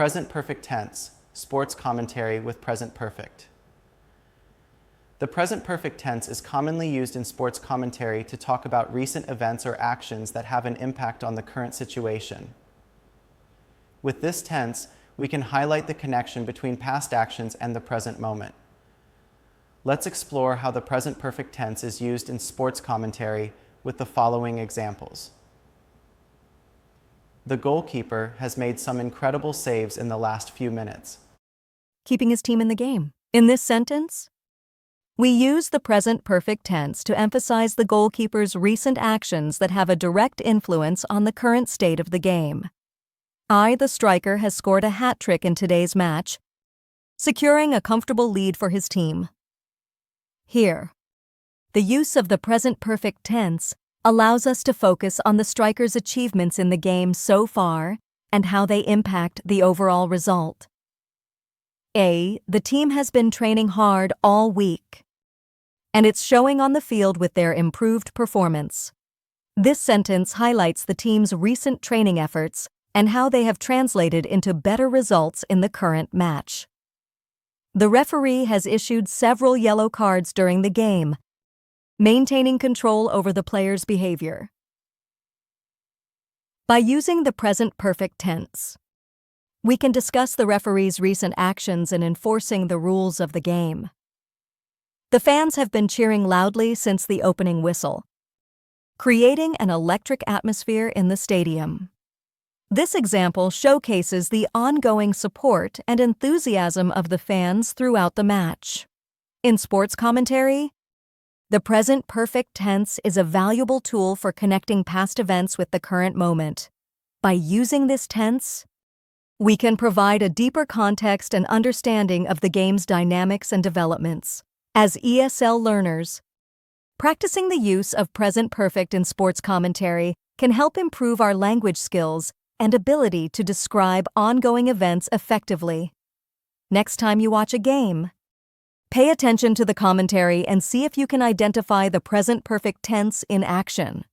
Present perfect tense, sports commentary with present perfect. The present perfect tense is commonly used in sports commentary to talk about recent events or actions that have an impact on the current situation. With this tense, we can highlight the connection between past actions and the present moment. Let's explore how the present perfect tense is used in sports commentary with the following examples. The goalkeeper has made some incredible saves in the last few minutes. Keeping his team in the game. In this sentence, we use the present perfect tense to emphasize the goalkeeper's recent actions that have a direct influence on the current state of the game. The striker, has scored a hat trick in today's match, securing a comfortable lead for his team. Here, the use of the present perfect tense allows us to focus on the striker's achievements in the game so far and how they impact the overall result. The team has been training hard all week, and it's showing on the field with their improved performance. This sentence highlights the team's recent training efforts and how they have translated into better results in the current match. The referee has issued several yellow cards during the game, maintaining control over the player's behavior. By using the present perfect tense, we can discuss the referee's recent actions in enforcing the rules of the game. The fans have been cheering loudly since the opening whistle, creating an electric atmosphere in the stadium. This example showcases the ongoing support and enthusiasm of the fans throughout the match. In sports commentary, the present perfect tense is a valuable tool for connecting past events with the current moment. By using this tense, we can provide a deeper context and understanding of the game's dynamics and developments. As ESL learners, practicing the use of present perfect in sports commentary can help improve our language skills and ability to describe ongoing events effectively. Next time you watch a game, pay attention to the commentary and see if you can identify the present perfect tense in action.